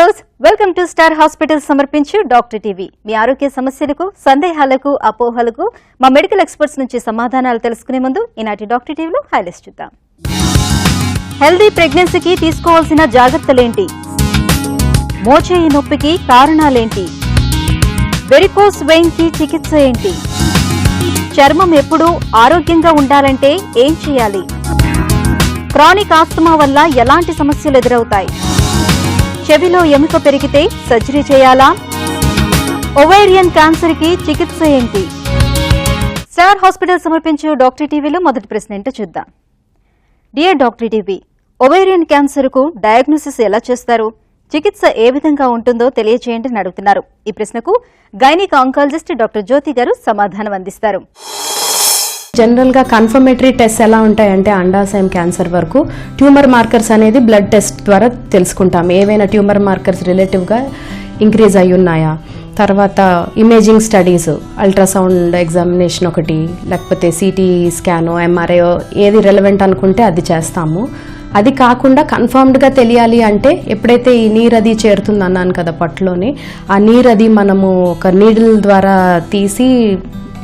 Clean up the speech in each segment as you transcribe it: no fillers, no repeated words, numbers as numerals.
Viewers, welcome to star hospital సమర్పించు doctor TV. మీ ఆరోగ్య సమస్యలకు, సందేహాలకు, అపోహలకు మా మెడికల్ ఎక్స్పర్ట్స్ నుంచి సమాధానాలు తెలుసుకునే ముందు ఈనాటి డాక్టర్ టీవీలో హైలైట్స్ చూద్దాం. హెల్దీ ప్రెగ్నెన్సీకి తీసుకోవాల్సిన జాగ్రత్తలేంటి? మోచేయి నొప్పికి కారణాలేంటి? వెరికోస్ వెయిన్ కి చికిత్స ఏంటి? చర్మం ఎప్పుడూ ఆరోగ్యంగా ఉండాలంటే ఏం చేయాలి? క్రానిక్ ఆస్తమా వల్ల ఎలాంటి సమస్యలు ఎదురవుతాయి? చెవిలో ఎముక పెరిగితే సర్జరీ చేయాలా? ఓవేరియన్ క్యాన్సర్ కి చికిత్స ఏంటి? స్టార్ హాస్పిటల్ సమర్పించే డాక్టర్ టీవీలో మొదటి ప్రశ్న ఏంటో చూద్దాం. Dear doctor TV, ovarian cancer కు డయాగ్నోసిస్ ఎలా చేస్తారు? చికిత్స ఏ విధంగా ఉంటుందో తెలియజేయండి అని అడుగుతున్నారు. ఈ ప్రశ్నకు గైనిక్ ఆంకాలజిస్ట్ డాక్టర్ జ్యోతి గారు సమాధానం అందిస్తారు. జనరల్గా కన్ఫర్మేటరీ టెస్ట్ ఎలా ఉంటాయంటే అండాశయం క్యాన్సర్ వరకు ట్యూమర్ మార్కర్స్ అనేది బ్లడ్ టెస్ట్ ద్వారా తెలుసుకుంటాం. ఏవైనా ట్యూమర్ మార్కర్స్ రిలేటివ్గా ఇంక్రీజ్ అయి ఉన్నాయా, తర్వాత ఇమేజింగ్ స్టడీస్, అల్ట్రాసౌండ్ ఎగ్జామినేషన్ ఒకటి, లేకపోతే సిటీ స్కానో, ఎంఆర్ఐ ఏది రెలవెంట్ అనుకుంటే అది చేస్తాము. అది కాకుండా కన్ఫర్మ్డ్గా తెలియాలి అంటే ఎప్పుడైతే ఈ నీరు అది చేరుతుంది అన్నాను కదా పట్టులోని, ఆ నీరు అది మనము ఒక నీడిల్ ద్వారా తీసి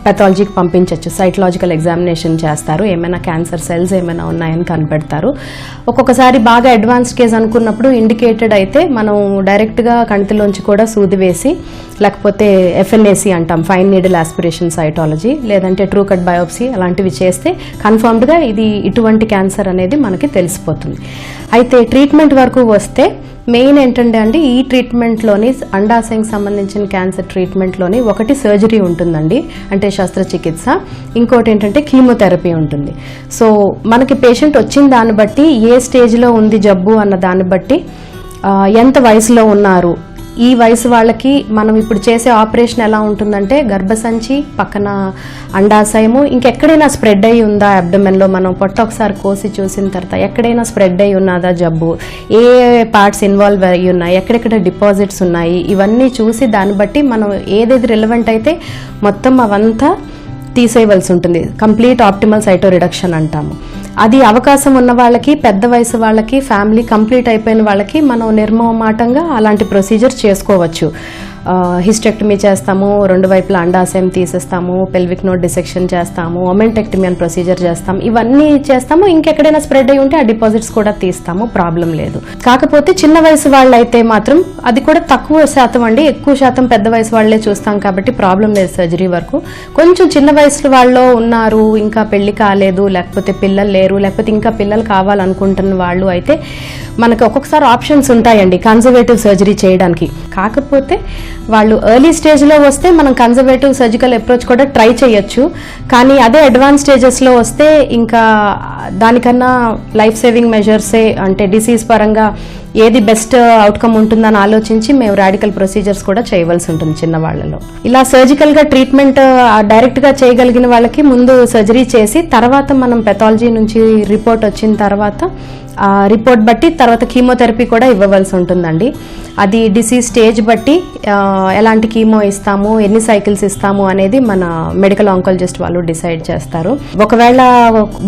పెథాలజీకి పంపించవచ్చు. సైటలాజికల్ ఎగ్జామినేషన్ చేస్తారు, ఏమైనా క్యాన్సర్ సెల్స్ ఏమైనా ఉన్నాయని కనిపెడతారు. ఒక్కొక్కసారి బాగా అడ్వాన్స్డ్ కేసు అనుకున్నప్పుడు ఇండికేటెడ్ అయితే మనం డైరెక్ట్గా కణితిలోంచి కూడా సూది వేసి, లేకపోతే ఎఫ్ఎన్ఏసి అంటాం, ఫైన్ నీడిల్ ఆస్పిరేషన్ సైటాలజీ, లేదంటే ట్రూ కట్ బయోప్సీ అలాంటివి చేస్తే కన్ఫర్మ్డ్గా ఇది ఇటువంటి క్యాన్సర్ అనేది మనకి తెలిసిపోతుంది. అయితే ట్రీట్మెంట్ వరకు వస్తే మెయిన్ ఏంటంటే అండి, ఈ ట్రీట్మెంట్లోని అండాశయంకి సంబంధించిన క్యాన్సర్ ట్రీట్మెంట్లోని ఒకటి సర్జరీ ఉంటుందండి, అంటే శస్త్రచికిత్స. ఇంకోటి ఏంటంటే కీమోథెరపీ ఉంటుంది. సో మనకి పేషెంట్ వచ్చిన దాన్ని బట్టి, ఏ స్టేజ్లో ఉంది జబ్బు అన్న దాన్ని బట్టి, ఎంత వయసులో ఉన్నారు, ఈ వయసు వాళ్ళకి మనం ఇప్పుడు చేసే ఆపరేషన్ ఎలా ఉంటుందంటే గర్భసంచి పక్కన అండాశయము ఇంకెక్కడైనా స్ప్రెడ్ అయి ఉందా అబ్డమెన్లో, మనం పొట్ట ఒకసారి కోసి చూసిన తర్వాత ఎక్కడైనా స్ప్రెడ్ అయి ఉన్నదా జబ్బు, ఏ పార్ట్స్ ఇన్వాల్వ్ అయి ఉన్నాయి, ఎక్కడెక్కడ డిపాజిట్స్ ఉన్నాయి, ఇవన్నీ చూసి దాన్ని బట్టి మనం ఏదేది రిలవెంట్ అయితే మొత్తం అవంతా తీసేయవలసి ఉంటుంది. కంప్లీట్ ఆప్టిమల్ సైటో రిడక్షన్ అంటాము. అది అవకాశం ఉన్న వాళ్ళకి, పెద్ద వయసు వాళ్ళకి, ఫ్యామిలీ కంప్లీట్ అయిపోయిన వాళ్ళకి మనం నిర్మమాటంగా అలాంటి ప్రొసీజర్ చేసుకోవచ్చు. హిస్టెక్టమీ చేస్తాము, రెండు వైపులా అండాశయం తీసేస్తాము, పెల్విక్ నోడ్ డిసెక్షన్ చేస్తాము, ఒమెంటెక్టమీ అని ప్రొసీజర్ చేస్తాం, ఇవన్నీ చేస్తాము. ఇంకెక్కడైనా స్ప్రెడ్ అయి ఉంటే ఆ డిపాజిట్స్ కూడా తీస్తాము, ప్రాబ్లం లేదు. కాకపోతే చిన్న వయసు వాళ్ళు అయితే మాత్రం అది కూడా తక్కువ శాతం అండి, ఎక్కువ శాతం పెద్ద వయసు వాళ్ళే చూస్తాం కాబట్టి ప్రాబ్లం లేదు సర్జరీ వరకు. కొంచెం చిన్న వయసు వాళ్ళు ఉన్నారు, ఇంకా పెళ్లి కాలేదు, లేకపోతే పిల్లలు లేరు, లేకపోతే ఇంకా పిల్లలు కావాలనుకుంటున్న వాళ్ళు అయితే మనకి ఒక్కొక్కసారి ఆప్షన్స్ ఉంటాయండి కన్జర్వేటివ్ సర్జరీ చేయడానికి. కాకపోతే వాళ్ళు ఎర్లీ స్టేజ్లో వస్తే మనం కన్జర్వేటివ్ సర్జికల్ అప్రోచ్ కూడా ట్రై చేయొచ్చు. కానీ అదే అడ్వాన్స్ స్టేజెస్లో వస్తే ఇంకా దానికన్నా లైఫ్ సేవింగ్ మెజర్సే, అంటే డిసీజ్ పరంగా ఏది బెస్ట్ అవుట్కమ్ ఉంటుందని ఆలోచించి మేము రాడికల్ ప్రొసీజర్స్ కూడా చేయవలసి ఉంటుంది చిన్నవాళ్లలో. ఇలా సర్జికల్గా ట్రీట్మెంట్ డైరెక్ట్గా చేయగలిగిన వాళ్ళకి ముందు సర్జరీ చేసి, తర్వాత మనం పెథాలజీ నుంచి రిపోర్ట్ వచ్చిన తర్వాత ఆ రిపోర్ట్ బట్టి తర్వాత కీమోథెరపీ కూడా ఇవ్వవలసి ఉంటుందండి. అది డిసీజ్ స్టేజ్ బట్టి ఎలాంటి కీమో ఇస్తాము, ఎన్ని సైకిల్స్ ఇస్తాము అనేది మన మెడికల్ ఆంకాలజిస్ట్ వాళ్ళు డిసైడ్ చేస్తారు. ఒకవేళ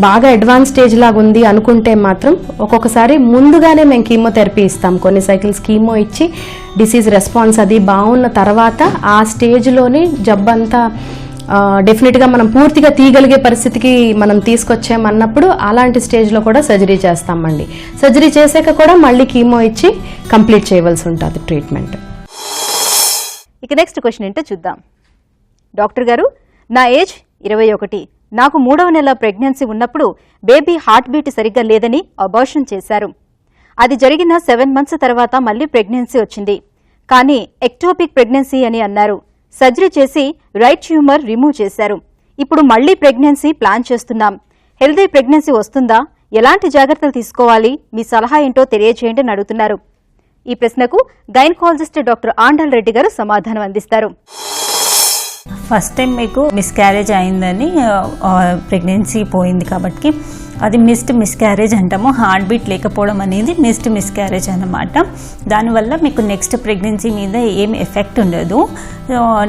బాగా అడ్వాన్స్ స్టేజ్ లాగా ఉంది అనుకుంటే మాత్రం ఒక్కొక్కసారి ముందుగానే మేము కీమోథెరపీ ఇస్తాం. కొన్ని సైకిల్స్ కీమో ఇచ్చి డిసీజ్ రెస్పాన్స్ అది బాగున్న తర్వాత ఆ స్టేజ్లోని జబ్బంతా డెఫినెట్గా మనం పూర్తిగా తీయగలిగే పరిస్థితికి మనం తీసుకొచ్చామన్నప్పుడు అలాంటి స్టేజ్లో కూడా సర్జరీ చేస్తామండి. సర్జరీ చేశాక కూడా మళ్ళీ కీమో ఇచ్చి కంప్లీట్ చేయవలసి ఉంటుంది ట్రీట్మెంట్. ఇక నెక్స్ట్ క్వశ్చన్ ఏంటో చూద్దాం. డాక్టర్ గారు, నా ఏజ్ 21, నాకు 3వ నెల ప్రెగ్నెన్సీ ఉన్నప్పుడు బేబీ హార్ట్ బీట్ సరిగ్గా లేదని అబార్షన్ చేశారు. అది జరిగిన 7 months తర్వాత మళ్ళీ ప్రెగ్నెన్సీ వచ్చింది, కానీ ఎక్టోపిక్ ప్రెగ్నెన్సీ అని అన్నారు. సర్జరీ చేసి రైట్ ట్యూమర్ రిమూవ్ చేశారు. ఇప్పుడు మళ్లీ ప్రెగ్నెన్సీ ప్లాన్ చేస్తున్నాం. హెల్దీ ప్రెగ్నెన్సీ వస్తుందా? ఎలాంటి జాగ్రత్తలు తీసుకోవాలి? మీ సలహా ఏంటో తెలియజేయండి అని అడుగుతున్నారు. ఈ ప్రశ్నకు గైనకాలజిస్ట్ డాక్టర్ ఆండాల్ రెడ్డి గారు సమాధానం అందిస్తారు. ఫస్ట్ టైం మీకు మిస్క్యారేజ్ అయిందని, ప్రెగ్నెన్సీ పోయింది కాబట్టి అది మిస్క్యారేజ్ అంటాము. హార్ట్ బీట్ లేకపోవడం అనేది మిస్క్యారేజ్ అన్నమాట. దానివల్ల మీకు నెక్స్ట్ ప్రెగ్నెన్సీ మీద ఏం ఎఫెక్ట్ ఉండదు.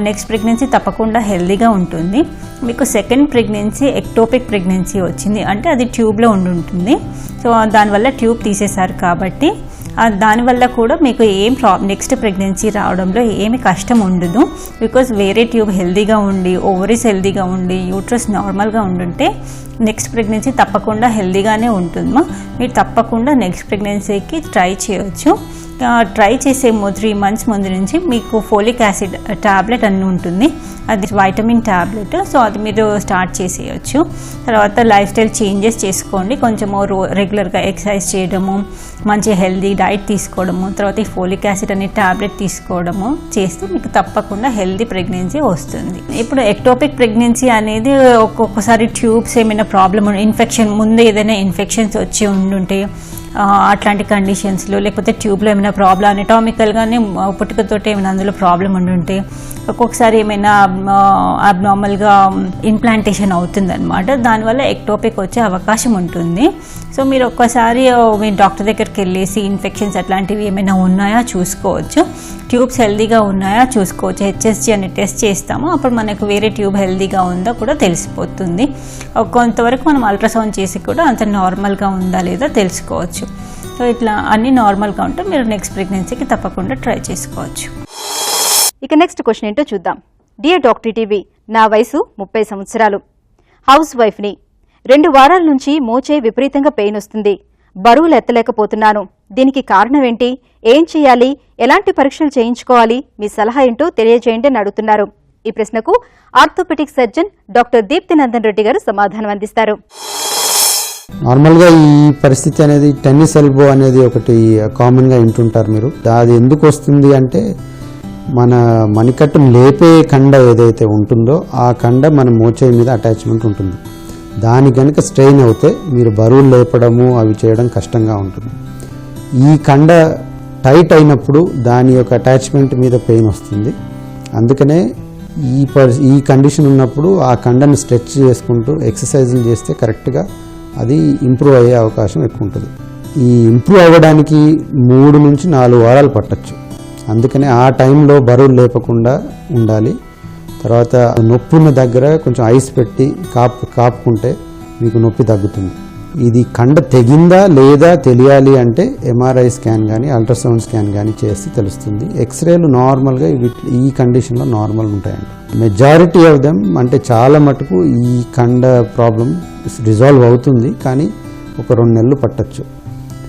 నెక్స్ట్ ప్రెగ్నెన్సీ తప్పకుండా హెల్దీగా ఉంటుంది. మీకు సెకండ్ ప్రెగ్నెన్సీ ఎక్టోపిక్ ప్రెగ్నెన్సీ వచ్చింది అంటే అది ట్యూబ్లో ఉంటుంది. సో దానివల్ల ట్యూబ్ తీసేశారు కాబట్టి దానివల్ల కూడా మీకు ఏం నెక్స్ట్ ప్రెగ్నెన్సీ రావడంలో ఏమి కష్టం ఉండదు. బికాజ్ వేరే ట్యూబ్ హెల్దీగా ఉండి, ఓవరీస్ హెల్దీగా ఉండి, యూట్రస్ నార్మల్గా ఉండుంటే నెక్స్ట్ ప్రెగ్నెన్సీ తప్పకుండా హెల్దీగానే ఉంటుందమ్మా. మీరు తప్పకుండా నెక్స్ట్ ప్రెగ్నెన్సీకి ట్రై చేయవచ్చు. ట్రై చేసే 3 months ముందు నుంచి మీకు ఫోలిక్ యాసిడ్ ట్యాబ్లెట్ అని ఉంటుంది, అది వైటమిన్ ట్యాబ్లెట్. సో అది మీరు స్టార్ట్ చేసేయచ్చు. తర్వాత లైఫ్ స్టైల్ చేంజెస్ చేసుకోండి, కొంచెము రెగ్యులర్గా ఎక్సర్సైజ్ చేయడము, మంచి హెల్దీ డైట్ తీసుకోవడము, తర్వాత ఈ ఫోలిక్ యాసిడ్ అనే ట్యాబ్లెట్ తీసుకోవడము చేస్తే మీకు తప్పకుండా హెల్దీ ప్రెగ్నెన్సీ వస్తుంది. ఇప్పుడు ఎక్టోపిక్ ప్రెగ్నెన్సీ అనేది ఒక్కొక్కసారి ట్యూబ్స్ ఏమైనా ప్రాబ్లమ్, ఇన్ఫెక్షన్, ముందు ఏదైనా ఇన్ఫెక్షన్స్ వచ్చి ఉండుంటే అట్లాంటి కండిషన్స్లో, లేకపోతే ట్యూబ్లో ఏమైనా ప్రాబ్లం, అనటామికల్గానే పుట్టుకతోటి ఏమైనా అందులో ప్రాబ్లం ఉండుంటే, ఒక్కొక్కసారి ఏమైనా అబ్నార్మల్గా ఇంప్లాంటేషన్ అవుతుందన్నమాట. దానివల్ల ఎక్టోపిక్ వచ్చే అవకాశం ఉంటుంది. సో మీరు ఒక్కసారి మీ డాక్టర్ దగ్గరికి వెళ్ళేసి ఇన్ఫెక్షన్స్ అట్లాంటివి ఏమైనా ఉన్నాయా చూసుకోవచ్చు, ట్యూబ్స్ హెల్దీగా ఉన్నాయా చూసుకోవచ్చు. హెచ్ఎస్జి అనే టెస్ట్ చేస్తాము, అప్పుడు మనకు వేరే ట్యూబ్ హెల్దీగా ఉందా కూడా తెలిసిపోతుంది. కొంతవరకు మనం అల్ట్రాసౌండ్ చేసి కూడా అంత నార్మల్గా ఉందా లేదా తెలుసుకోవచ్చు. సో ఇట్లా అన్ని నార్మల్గా ఉంటే మీరు నెక్స్ట్ ప్రెగ్నెన్సీకి తప్పకుండా ట్రై చేసుకోవచ్చు. ఇక నెక్స్ట్ క్వశ్చన్ ఏంటో చూద్దాం. డియర్ డాక్టర్ టీవీ, నా వయసు 30 సంవత్సరాలు, హౌస్ వైఫ్ని. 2 వారాల నుంచి మోచే విపరీతంగా పెయిన్ వస్తుంది, బరువులు ఎత్తలేకపోతున్నాను. దీనికి కారణం ఏంటి? ఏం చేయాలి? ఎలాంటి పరీక్షలు చేయించుకోవాలి? మీ సలహా ఏంటో తెలియజేయండి అని అడుగుతున్నారు. ఈ ప్రశ్నకు ఆర్థోపెడిక్ సర్జన్ డాక్టర్ దీప్తినందన్ రెడ్డి గారు సమాధానం అందిస్తారు. నార్మల్గా ఈ పరిస్థితి అనేది టెన్నిస్ ఎల్బో అనేది ఒకటి కామన్గా వింటుంటారు మీరు. అది ఎందుకు వస్తుంది అంటే మన మణికట్టును లేపే కండ ఏదైతే ఉంటుందో ఆ కండ మన మోచేయి మీద అటాచ్మెంట్ ఉంటుంది. దాని కనుక స్ట్రెయిన్ అవుతే మీరు బరువులు లేపడము అవి చేయడం కష్టంగా ఉంటుంది. ఈ కండ టైట్ అయినప్పుడు దాని యొక్క అటాచ్మెంట్ మీద పెయిన్ వస్తుంది. అందుకనే ఈ కండిషన్ ఉన్నప్పుడు ఆ కండను స్ట్రెచ్ చేసుకుంటూ ఎక్సర్సైజులు చేస్తే కరెక్ట్గా అది ఇంప్రూవ్ అయ్యే అవకాశం ఎక్కువ ఉంటుంది. ఈ ఇంప్రూవ్ అవ్వడానికి 3 నుంచి 4 వారాలు పట్టచ్చు. అందుకనే ఆ టైంలో బరువులు లేపకుండా ఉండాలి. తర్వాత నొప్పి ఉన్న దగ్గర కొంచెం ఐస్ పెట్టి కాపుకుంటే మీకు నొప్పి తగ్గుతుంది. ఇది కండ తెగిందా లేదా తెలియాలి అంటే ఎంఆర్ఐ స్కాన్ కానీ అల్ట్రాసౌండ్ స్కాన్ కానీ చేస్తే తెలుస్తుంది. ఎక్స్రేలు నార్మల్గా ఈ కండిషన్లో నార్మల్ ఉంటాయండి. మెజారిటీ ఆఫ్ దెమ్ అంటే చాలా మటుకు ఈ కండ ప్రాబ్లం రిజాల్వ్ అవుతుంది, కానీ ఒక 2 నెలలు పట్టచ్చు.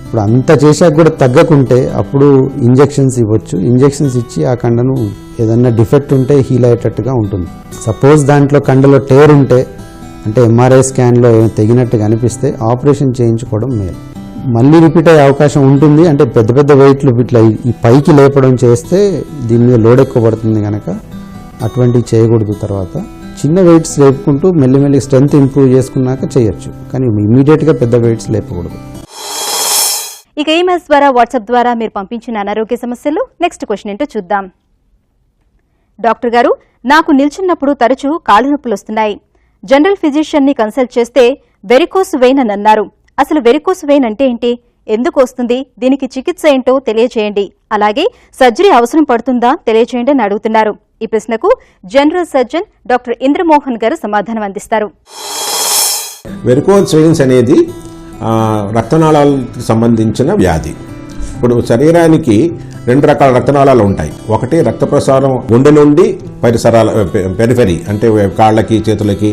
ఇప్పుడు అంత చేశాక కూడా తగ్గకుంటే అప్పుడు ఇంజెక్షన్స్ ఇవ్వచ్చు. ఇంజెక్షన్స్ ఇచ్చి ఆ కండను ఏదన్నా డిఫెక్ట్ ఉంటే హీల్ అయ్యేటట్టుగా ఉంటుంది. సపోజ్ దాంట్లో కండలో టేర్ ఉంటే, అంటే ఎంఆర్ఐ స్కాన్లో తెగినట్టుగా అనిపిస్తే ఆపరేషన్ చేయించుకోవడం మేలు. మళ్ళీ రిపీట్ అయ్యే అవకాశం ఉంటుంది. అంటే పెద్ద పెద్ద వెయిట్లు ఇట్లా ఈ పైకి లేపడం చేస్తే దీని మీద లోడ్ ఎక్కువ పడుతుంది కనుక అటువంటివి చేయకూడదు. తర్వాత చిన్న వెయిట్స్ లేపుకుంటూ మెల్లిమెల్లి స్ట్రెంత్ ఇంప్రూవ్ చేసుకున్నాక చేయొచ్చు, కానీ ఇమీడియట్గా పెద్ద వెయిట్స్ లేపకూడదు. ఇక ఈమెయిల్స్ ద్వారా, వాట్సాప్ ద్వారా మీరు పంపించిన అనారోగ్య సమస్యలు. నెక్స్ట్ క్వశ్చన్ ఏంటో చూద్దాం. డాక్టర్ గారు, నాకు నిల్చున్నప్పుడు తరచూ కాళ్ళు నొప్పులు వస్తున్నాయి. జనరల్ ఫిజిషియన్ ని కన్సల్ట్ చేస్తే వెరికోస్ వెయిన్ అని అన్నారు. అసలు వెరికోస్ వెయిన్ అంటే ఏంటి? ఎందుకు వస్తుంది? దీనికి చికిత్స ఏంటో తెలియజేయండి. అలాగే సర్జరీ అవసరం పడుతుందా తెలియజేయండి అని అడుగుతున్నారు. ఈ ప్రశ్నకు జనరల్ సర్జన్ డాక్టర్ ఇంద్రమోహన్ గారు సమాధానం అందిస్తారు. వెరికోస్ వెయిన్స్ అనేది రక్తనాళాలకు సంబంధించిన వ్యాధి. ఇప్పుడు శరీరానికి 2 రకాల రక్తనాళాలు ఉంటాయి. ఒకటి రక్త ప్రసారం గుండె నుండి పరిసరాల పెరిఫెరీ, అంటే కాళ్ళకి, చేతులకి,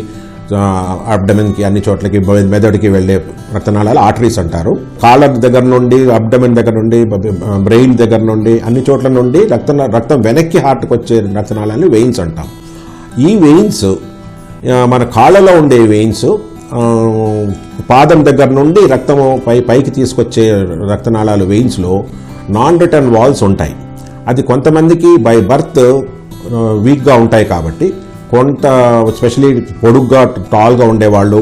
అబ్డమెన్కి, అన్ని చోట్లకి, మెదడుకి వెళ్లే రక్తనాళాలు ఆర్టరీస్ అంటారు. కాళ్ళ దగ్గర నుండి, అబ్డమెన్ దగ్గర నుండి, బ్రెయిన్ దగ్గర నుండి, అన్ని చోట్ల నుండి రక్తం వెనక్కి హార్ట్కి వచ్చే రక్తనాళాలని వెయిన్స్ అంటాం. ఈ వెయిన్స్ మన కాళ్ళలో ఉండే వెయిన్స్ పాదం దగ్గర నుండి రక్తము పైకి తీసుకొచ్చే రక్తనాళాలు వెయిన్స్లో నాన్ రిటర్న్ వాల్స్ ఉంటాయి. అది కొంతమందికి బై బర్త్ వీక్గా ఉంటాయి కాబట్టి, కొంత స్పెషలీ పొడుగ్గా టాల్గా ఉండేవాళ్ళు,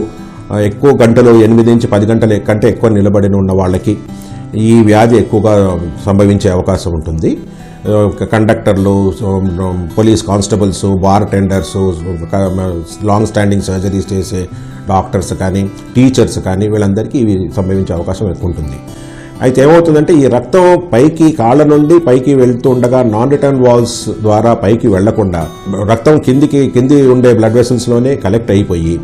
ఎక్కువ గంటలు 8 నుంచి 10 గంటల కంటే ఎక్కువ నిలబడి ఉన్న వాళ్ళకి ఈ వ్యాధి ఎక్కువగా సంభవించే అవకాశం ఉంటుంది. కండక్టర్లు, police constables, bar tenders, long standing surgeries చేసే డాక్టర్స్ కానీ, టీచర్స్ కానీ, వీళ్ళందరికీ ఇవి సంభవించే అవకాశం ఎక్కువ ఉంటుంది. అయితే ఏమవుతుందంటే ఈ రక్తం పైకి, కాళ్ళ నుండి పైకి వెళ్తూ ఉండగా నాన్ రిటర్న్ వాల్స్ ద్వారా పైకి వెళ్లకుండా రక్తం కింది ఉండే బ్లడ్ వెసల్స్లోనే కలెక్ట్ అయిపోయి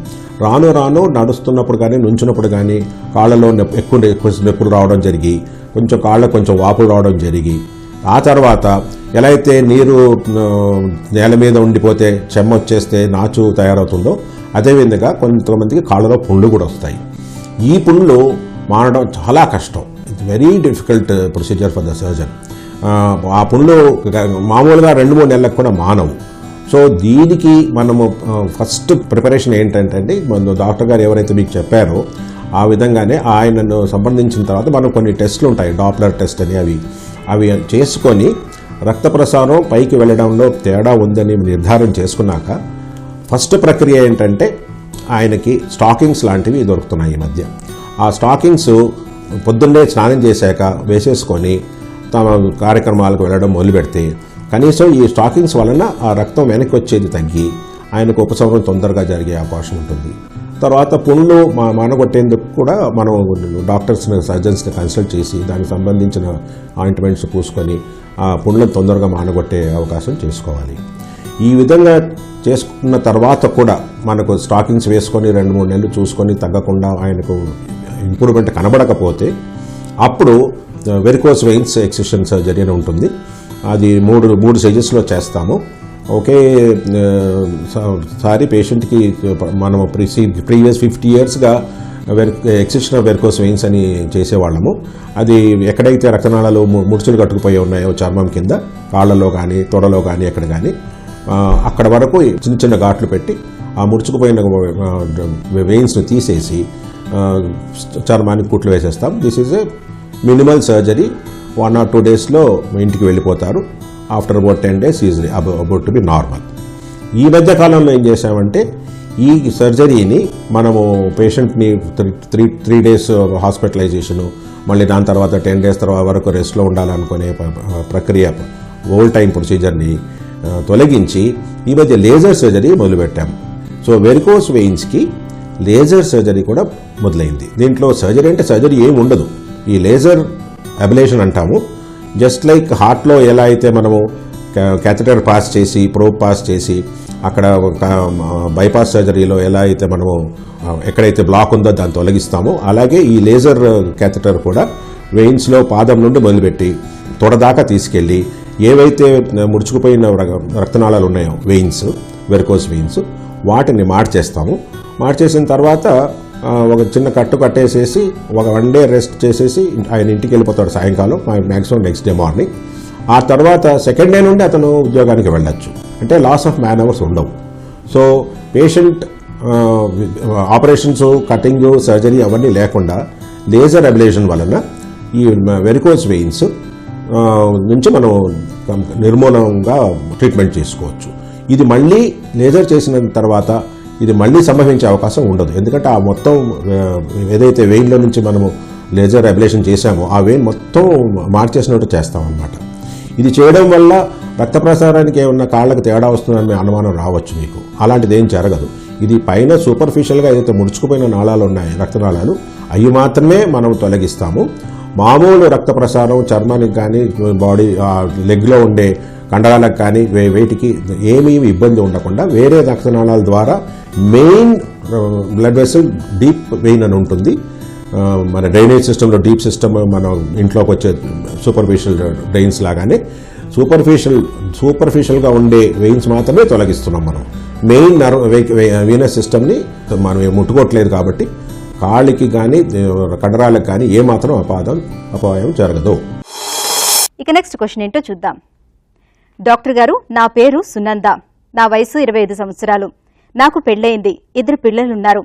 రాను రాను నడుస్తున్నప్పుడు కానీ నుంచున్నప్పుడు కానీ కాళ్ళలో ఎక్కువ నొప్పులు రావడం జరిగి కొంచెం కాళ్ళ కొంచెం వాపులు రావడం జరిగి ఆ తర్వాత ఎలా అయితే నీరు నేల మీద ఉండిపోతే చెమ్మ వచ్చేస్తే నాచు తయారవుతుందో అదేవిధంగా కొంతమందికి కాళ్ళలో పుండ్లు కూడా వస్తాయి. ఈ పుండ్లు మానడం చాలా కష్టం. It's very difficult procedure for the surgeon. ఆ పుండ్లు మామూలుగా 2-3 నెలలకు కూడా మానవు. సో దీనికి మనము ఫస్ట్ ప్రిపరేషన్ ఏంటంటే డాక్టర్ గారు ఎవరైతే మీకు చెప్పారో ఆ విధంగానే ఆయనను సంప్రదించిన తర్వాత మనం కొన్ని టెస్టులు ఉంటాయి, డాప్లర్ టెస్ట్ అని, అవి చేసుకొని రక్త ప్రసారం పైకి వెళ్ళడంలో తేడా ఉందని నిర్ధారణ చేసుకున్నాక ఫస్ట్ ప్రక్రియ ఏంటంటే ఆయనకి స్టాకింగ్స్ లాంటివి దొరుకుతున్నాయి ఈ మధ్య. ఆ స్టాకింగ్స్ పొద్దున్నే స్నానం చేశాక వేసేసుకొని తమ కార్యక్రమాలకు వెళ్ళడం మొదలుపెడితే కనీసం ఈ స్టాకింగ్స్ వలన ఆ రక్తం వెనక్కి వచ్చేది తగ్గి ఆయనకు ఉపశమనం తొందరగా జరిగే అవకాశం ఉంటుంది. తర్వాత పుండ్లు మానగొట్టేందుకు కూడా మనం డాక్టర్స్ని సర్జన్స్ని కన్సల్ట్ చేసి దానికి సంబంధించిన ఆయింట్మెంట్స్ పూసుకొని ఆ పుండ్లను తొందరగా మానగొట్టే అవకాశం చేసుకోవాలి. ఈ విధంగా చేసుకున్న తర్వాత కూడా మనకు స్టాకింగ్స్ వేసుకొని 2-3 నెలలు చూసుకొని తగ్గకుండా ఆయనకు ఇంప్రూవ్మెంట్ కనబడకపోతే అప్పుడు వెరికోస్ వెయిన్స్ ఎక్సిషన్ సర్జరీ అని ఉంటుంది. అది మూడు స్టేజెస్లో చేస్తాము. ఒకే సారి పేషెంట్కి మనము ప్రీవియస్ 50 yearsగా ఎక్సిషన్ ఆఫ్ వెరికోస్ వెయిన్స్ అని చేసేవాళ్ళము. అది ఎక్కడైతే రక్తనాళాలు ముడుచులు కట్టుకుపోయి ఉన్నాయో చర్మం కింద, కాళ్ళలో కానీ తొడలో కానీ ఎక్కడ కానీ అక్కడ వరకు చిన్న చిన్న ఘాట్లు పెట్టి ఆ ముడుచుకుపోయిన వెయిన్స్ను తీసేసి చర్మానికి కుట్లు వేసేస్తాం. This is a minimal surgery. 1 or 2 daysలో ఇంటికి వెళ్ళిపోతారు. After about 10 days is about to be normal. ఈ మధ్య కాలంలో ఏం చేశామంటే ఈ సర్జరీని మనము పేషెంట్ని 3 days హాస్పిటలైజేషను, మళ్ళీ దాని తర్వాత 10 days తర్వాత వరకు రెస్ట్లో ఉండాలనుకునే ప్రక్రియ ఓల్డ్ టైం ప్రొసీజర్ని తొలగించి ఈ మధ్య లేజర్ సర్జరీ మొదలుపెట్టాము. సో వెరికోస్ వెయిన్స్కి లేజర్ సర్జరీ కూడా మొదలైంది. దీంట్లో సర్జరీ అంటే సర్జరీ ఏమి ఉండదు. ఈ లేజర్ అబిలేషన్ అంటాము. జస్ట్ లైక్ హార్ట్లో ఎలా అయితే మనము క్యాథెటర్ పాస్ చేసి ప్రోబ్ పాస్ చేసి అక్కడ బైపాస్ సర్జరీలో ఎలా అయితే మనము ఎక్కడైతే బ్లాక్ ఉందో దాన్ని తొలగిస్తామో అలాగే ఈ లేజర్ క్యాథెటర్ కూడా వెయిన్స్లో పాదం నుండి మొదలుపెట్టి తొడదాకా తీసుకెళ్ళి ఏవైతే ముడుచుకుపోయిన రక్తనాళాలు ఉన్నాయో వెయిన్స్, వెరికోస్ వెయిన్స్, వాటిని మార్చేస్తాము. మార్చేసిన తర్వాత ఒక చిన్న కట్టు కట్టేసేసి ఒక 1 day రెస్ట్ చేసేసి ఆయన ఇంటికి వెళ్ళిపోతాడు సాయంకాలం, మ్యాక్సిమం నెక్స్ట్ డే మార్నింగ్. ఆ తర్వాత 2nd day నుండి అతను ఉద్యోగానికి వెళ్ళచ్చు. అంటే లాస్ ఆఫ్ మ్యాన్ అవర్స్ ఉండవు. So patient operations, cutting, surgery అవన్నీ లేకుండా లేజర్ అబిలేషన్ వలన ఈ వెరికోస్ వెయిన్స్ నుంచి మనం నిర్మూలంగా ట్రీట్మెంట్ చేసుకోవచ్చు. ఇది మళ్ళీ లేజర్ చేసిన తర్వాత ఇది మళ్ళీ సంభవించే అవకాశం ఉండదు. ఎందుకంటే ఆ మొత్తం ఏదైతే వెయిన్లో నుంచి మనము లేజర్ అబిలేషన్ చేశామో ఆ వెయిన్ మొత్తం మార్చేసినట్టు చేస్తామన్నమాట. ఇది చేయడం వల్ల రక్త ప్రసారానికి ఏమన్నా కాళ్ళకు తేడా వస్తుందని అనుమానం రావచ్చు మీకు. అలాంటిది ఏం జరగదు. ఇది పైన సూపర్ఫిషియల్గా ఏదైతే ముడుచుకుపోయిన నాళాలు ఉన్నాయి, రక్తనాళాలు, అవి మాత్రమే మనం తొలగిస్తాము. మామూలు రక్త ప్రసారం చర్మానికి కానీ బాడీ లెగ్లో ఉండే కండరాలకు కానీ వేటికి ఏమీ ఇబ్బంది ఉండకుండా వేరే రక్తనాళాల ద్వారా main blood vessel deep vein అని ఉంటుంది. మన డ్రైనేజ్ సిస్టంలో డీప్ సిస్టమ్ మన ఇంట్లోకి వచ్చే సూపర్ఫిషియల్ డ్రైన్స్ లాగానే సూపర్ఫిషియల్గా ఉండే వెయిన్స్ మాత్రమే తొలగిస్తున్నాం. మనం మెయిన్ వీనస్ సిస్టమ్ని మనం ముట్టుకోవట్లేదు కాబట్టి కాళ్ళకి కానీ కండరాలకు కానీ ఏమాత్రం అపాయం జరగదు. ఇక నెక్స్ట్ క్వశ్చన్ ఏంటో చూద్దాం. డాక్టర్ గారు, నా పేరు సునంద, నా వయసు 25 సంవత్సరాలు, నాకు పెళ్లయింది, 2 పిల్లలున్నారు.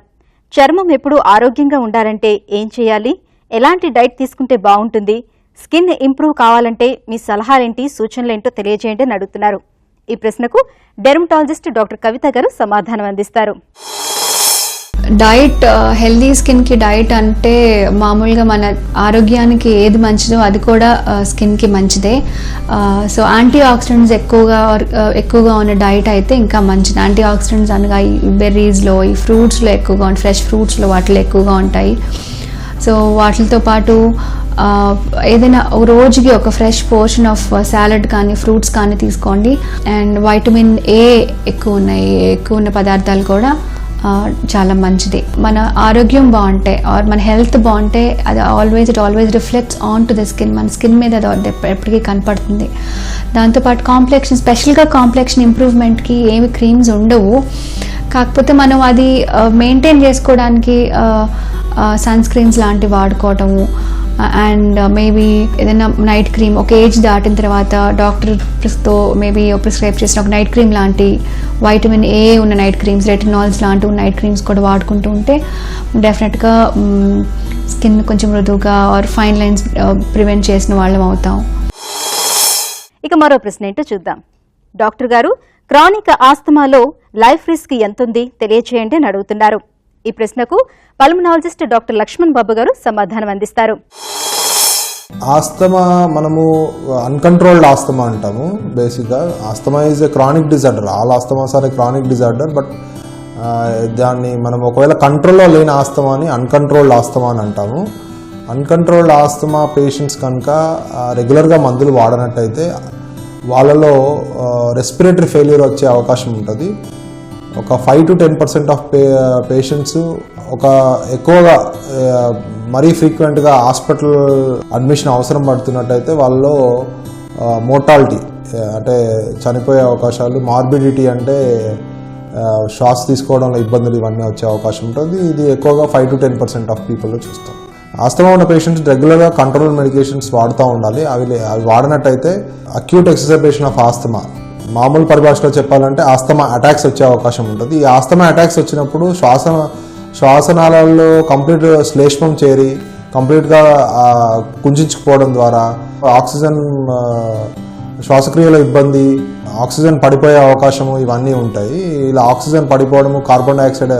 చర్మం ఎప్పుడు ఆరోగ్యంగా ఉండాలంటే ఏం చేయాలి? ఎలాంటి డైట్ తీసుకుంటే బాగుంటుంది? స్కిన్ ఇంప్రూవ్ కావాలంటే మీ సలహాలేంటి, సూచనలేంటో తెలియజేయండి అని అడుగుతున్నారు. ఈ ప్రశ్నకు డెర్మటాలజిస్ట్ డాక్టర్ కవిత గారు సమాధానం అందిస్తారు. డైట్, హెల్దీ స్కిన్కి డైట్ అంటే మామూలుగా మన ఆరోగ్యానికి ఏది మంచిదో అది కూడా స్కిన్కి మంచిదే. సో యాంటీ ఆక్సిడెంట్స్ ఎక్కువగా ఉన్న డైట్ అయితే ఇంకా మంచిది. యాంటీ ఆక్సిడెంట్స్ అనగా ఈ బెర్రీస్లో, ఈ ఫ్రూట్స్లో ఎక్కువగా ఉంటాయి, ఫ్రెష్ ఫ్రూట్స్లో వాటిలో ఎక్కువగా ఉంటాయి. సో వాటితో పాటు ఏదైనా రోజుకి ఒక ఫ్రెష్ పోర్షన్ ఆఫ్ సాలడ్ కానీ ఫ్రూట్స్ కానీ తీసుకోండి. అండ్ వైటమిన్ ఏ ఎక్కువ ఉన్న పదార్థాలు కూడా చాలా మంచిది. మన ఆరోగ్యం బాగుంటే ఆర్ మన హెల్త్ బాగుంటే అది it always reflects on to the skin. మన స్కిన్ మీద అది ఎప్పటికీ కనపడుతుంది. దాంతోపాటు కాంప్లెక్షన్, స్పెషల్గా కాంప్లెక్షన్ ఇంప్రూవ్మెంట్కి ఏమి క్రీమ్స్ ఉండవు. కాకపోతే మనం అది మెయింటైన్ చేసుకోవడానికి సన్ స్క్రీన్స్ లాంటివి వాడుకోవటము అండ్ మేబీ ఏదైనా నైట్ క్రీమ్ ఒక ఏజ్ దాటిన తర్వాత డాక్టర్తో మేబీ ప్రిస్క్రైబ్ చేసిన ఒక నైట్ క్రీమ్ లాంటి వైటమిన్ ఏ ఉన్న నైట్ క్రీమ్స్, రెటినాల్స్ లాంటి నైట్ క్రీమ్స్ కూడా వాడుకుంటూ ఉంటే డెఫినెట్గా స్కిన్ కొంచెం మృదువుగా ఆర్ ఫైన్ లైన్స్ ప్రివెంట్ చేసిన వాళ్ళం అవుతాం. ఇక మరో ప్రశ్న ఏంటో చూద్దాం. డాక్టర్ గారు, క్రానిక్ ఆస్తమాలో లైఫ్ రిస్క్ ఎంతుంది తెలియచేయండి అని అడుగుతున్నారు. ఈ ప్రశ్నకు పల్మనాలజిస్ట్ డాక్టర్ లక్ష్మణ్ బాబు గారు సమాధానం అందిస్తారు. ఆస్తమా మనము అన్కంట్రోల్డ్ ఆస్తమా అంటాము. బేసిక్గా asthma is a chronic disorder. All asthmas are a chronic disorder. But దాన్ని మనం ఒకవేళ కంట్రోల్లో లేని ఆస్తమా అని అన్కంట్రోల్డ్ ఆస్తమా అని అంటాము. అన్కంట్రోల్డ్ ఆస్తమా పేషెంట్స్ కనుక రెగ్యులర్గా మందులు వాడనట్టయితే వాళ్ళలో రెస్పిరేటరీ ఫెయిల్యూర్ వచ్చే అవకాశం ఉంటుంది. ఒక 5 to 10% ఆఫ్ పేషెంట్స్ ఒక ఎక్కువగా మరీ ఫ్రీక్వెంట్గా హాస్పిటల్ అడ్మిషన్ అవసరం పడుతున్నట్టయితే వాళ్ళలో మోర్టాలిటీ అంటే చనిపోయే అవకాశాలు, మార్బిడిటీ అంటే శ్వాస తీసుకోవడంలో ఇబ్బందులు ఇవన్నీ వచ్చే అవకాశం ఉంటుంది. ఇది ఎక్కువగా 5 to 10% ఆఫ్ పీపుల్లో చూస్తాం. ఆస్తమా ఉన్న పేషెంట్స్ రెగ్యులర్గా కంట్రోల్ మెడికేషన్స్ వాడుతూ ఉండాలి. అవి వాడినట్టయితే అక్యూట్ ఎక్సర్బేషన్ ఆఫ్ ఆస్తమా, మామూలు పరిభాషలో చెప్పాలంటే ఆస్తమా అటాక్స్ వచ్చే అవకాశం ఉంటుంది. ఈ ఆస్తమా అటాక్స్ వచ్చినప్పుడు శ్వాసనాళాల్లో కంప్లీట్ శ్లేష్మం చేరి కంప్లీట్గా కుంచుకుపోవడం ద్వారా ఆక్సిజన్ శ్వాసక్రియలో ఇబ్బంది, ఆక్సిజన్ పడిపోయే అవకాశము ఇవన్నీ ఉంటాయి. ఇలా ఆక్సిజన్ పడిపోవడము, కార్బన్ డైఆక్సైడ్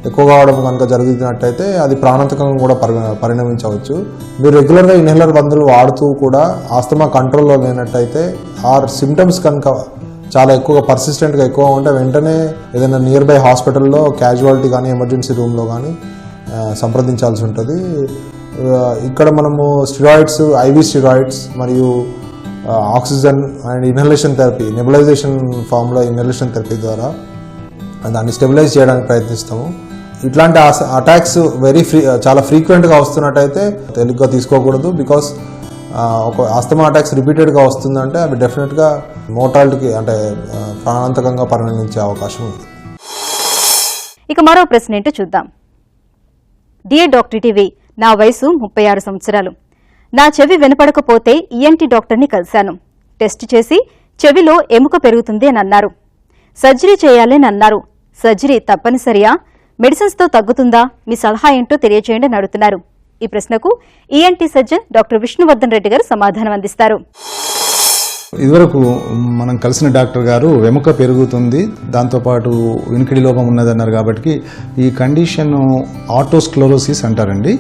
ఎక్కువ కావడం కనుక జరుగుతున్నట్టయితే అది ప్రాణాంతకంగా కూడా పరిణమించవచ్చు. మీరు రెగ్యులర్గా ఇన్హేలర్ మందులు వాడుతూ కూడా ఆస్తమా కంట్రోల్లో లేనట్టయితే ఆర్ సిమ్టమ్స్ కనుక చాలా ఎక్కువగా పర్సిస్టెంట్గా ఎక్కువ ఉంటే వెంటనే ఏదైనా నియర్ బై హాస్పిటల్లో క్యాజువాలిటీ కానీ ఎమర్జెన్సీ రూమ్లో కానీ సంప్రదించాల్సి ఉంటుంది. ఇక్కడ మనము స్టిరాయిడ్స్, ఐవీ స్టిరాయిడ్స్ మరియు oxygen and inhalation therapy, nebulisation ఫామ్లో ఇన్హలేషన్ థెరపీ ద్వారా దాన్ని స్టెబిలైజ్ చేయడానికి ప్రయత్నిస్తాము. ఇట్లాంటి అటాక్స్ చాలా ఫ్రీక్వెంట్గా వస్తున్నట్టయితే తేలిగ్గా తీసుకోకూడదు. బికాస్ ఒక ఆస్తమా అటాక్స్ రిపీటెడ్గా వస్తుందంటే అవి డెఫినెట్గా మోర్టాలిటీకి అంటే ప్రాణాంతకంగా పరిణమించే అవకాశం ఉంది. ఇక మరో ప్రశ్న ఏంటో చూద్దాం. డియర్ డాక్టర్ టీవీ, నా వయసు 36 సంవత్సరాలు. నా చెవి వినపడకపోతే ఈఎన్టీ డాక్టర్ని కలిశాను. టెస్ట్ చేసి చెవిలో ఎముక పెరుగుతుంది అని అన్నారు. సర్జరీ చేయాలి అని అన్నారు. సర్జరీ తప్పనిసరియా? మెడిసిన్స్తో తగ్గుతుందా? మీ సలహా ఏంటో తెలియజేయండి అని అడుగుతున్నారు. ఈ ప్రశ్నకు ENT surgeon doctor Vishnuvardhan Reddy గారు సమాధానం అందిస్తారు. ఇదివరకు మనం కలిసిన డాక్టర్ గారు వెముక పెరుగుతుంది, దాంతోపాటు వినికిడి లోపం ఉన్నదన్నారు. కాబట్టి ఈ కండిషన్ ఆటోస్క్లెరోసిస్ అంటారండి.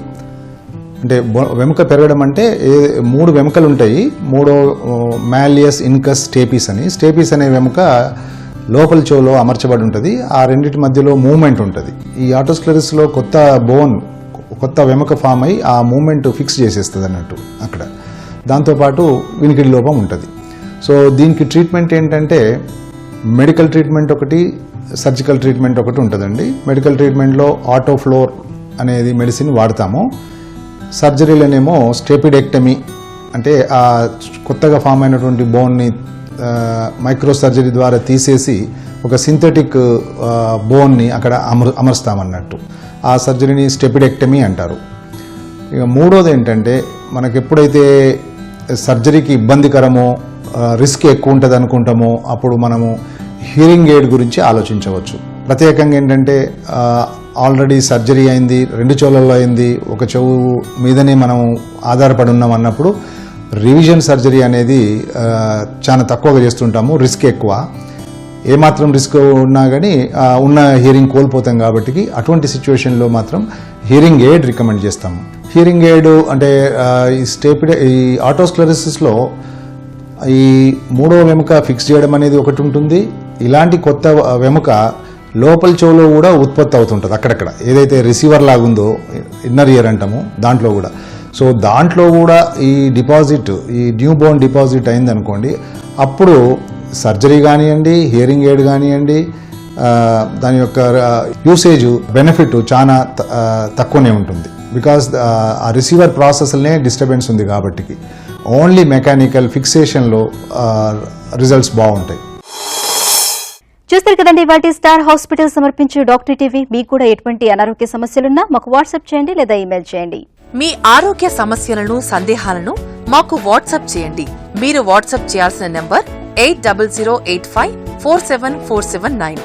అంటే వెముక పెరగడం అంటే 3 వెముకలు ఉంటాయి. మూడో మాలియస్, ఇన్కస్, స్టేపీస్ అని. స్టేపీస్ అనే వెముక లోపల చెవులో అమర్చబడి ఉంటుంది. ఆ రెండింటి మధ్యలో మూవ్మెంట్ ఉంటుంది. ఈ ఆటోస్క్లెరోసిస్లో కొత్త వెముక ఫామ్ అయ్యి ఆ మూవ్మెంట్ ఫిక్స్ చేసేస్తుంది అన్నట్టు అక్కడ. దాంతోపాటు వినికిడి లోపం ఉంటుంది. సో దీనికి ట్రీట్మెంట్ ఏంటంటే మెడికల్ ట్రీట్మెంట్ ఒకటి, సర్జికల్ ట్రీట్మెంట్ ఒకటి ఉంటుందండి. మెడికల్ ట్రీట్మెంట్లో ఆటోఫ్లోర్ అనేది మెడిసిన్ వాడతాము. సర్జరీలోనేమో స్టెపిడెక్టమీ అంటే ఆ కొత్తగా ఫామ్ అయినటువంటి బోన్ని మైక్రో సర్జరీ ద్వారా తీసేసి ఒక సింథటిక్ బోన్ని అక్కడ అమరుస్తామన్నట్టు. ఆ సర్జరీని స్టెపిడెక్టమీ అంటారు. ఇక మూడోది ఏంటంటే మనకు ఎప్పుడైతే సర్జరీకి ఇబ్బందికరమో రిస్క్ ఎక్కువ ఉంటుంది అనుకుంటామో అప్పుడు మనము హియరింగ్ ఎయిడ్ గురించి ఆలోచించవచ్చు. ప్రత్యేకంగా ఏంటంటే ఆల్రెడీ సర్జరీ అయింది, 2 చెవులలో అయింది, ఒక చెవు మీదనే మనం ఆధారపడి ఉన్నాం అన్నప్పుడు రివిజన్ సర్జరీ అనేది చాలా తక్కువగా చేస్తుంటాము. రిస్క్ ఎక్కువ. ఏమాత్రం రిస్క్ ఉన్నా కానీ ఉన్న హియరింగ్ కోల్పోతాం. కాబట్టి అటువంటి సిచ్యువేషన్లో మాత్రం హియరింగ్ ఎయిడ్ రికమెండ్ చేస్తాము. హియరింగ్ ఎయిడ్ అంటే ఈ ఆటోస్క్లెరోసిస్లో ఈ 3వ వెముక ఫిక్స్ చేయడం అనేది ఒకటి ఉంటుంది. ఇలాంటి కొత్త వెముక లోపల చెవులో కూడా ఉత్పత్తి అవుతుంటుంది అక్కడక్కడ. ఏదైతే రిసీవర్ లాగుందో ఇన్నర్ ఇయర్ అంటాము దాంట్లో కూడా. సో దాంట్లో కూడా ఈ డిపాజిట్, ఈ న్యూ బోన్ డిపాజిట్ అయిందనుకోండి, అప్పుడు సర్జరీ కానివ్వండి, హియరింగ్ ఎయిడ్ కానివ్వండి, దాని యొక్క యూసేజ్ బెనిఫిట్ చాలా తక్కువనే ఉంటుంది. బికాస్ ఆ రిసీవర్ ప్రాసెస్లనే డిస్టర్బెన్స్ ఉంది కాబట్టి ఓన్లీ మెకానికల్ ఫిక్సేషన్లో రిజల్ట్స్ బాగుంటాయి. చూస్తారు కదండి వాటి స్టార్ హాస్పిటల్ సమర్పించే డాక్టర్ టీవీ. మీకు కూడా ఎటువంటి అనారోగ్య సమస్యలున్నా మాకు వాట్సాప్ చేయండి లేదా ఇమెయిల్ చేయండి. మీ ఆరోగ్య సమస్యలను సందేహాలను మాకు వాట్సాప్ చేయండి. మీరు వాట్సాప్ చేయాల్సిన నంబర్ 8008547479.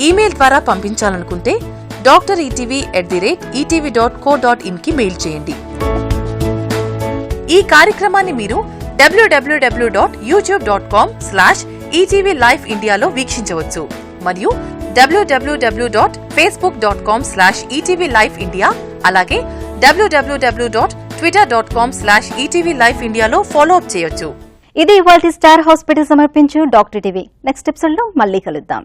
ఈమెయిల్ ద్వారా పంపించాలనుకుంటే doctoretv@etv.co.in కి మెయిల్ చేయండి. ఈ కార్యక్రమాన్ని మీరు www.youtube.com/etvlifeindiaలో వీక్షించవచ్చు మరియు www.facebook.com/etvlifeindia అలాగే www.twitter.com/etvlifeindiaలో ఫాలో అప్ చేయొచ్చు. ఇది ఇవాల్టి స్టార్ హాస్పిటల్ సమర్పించు డాక్టర్ టీవీ. నెక్స్ట్ ఎపిసోడ్ లో మళ్ళీ కలుద్దాం.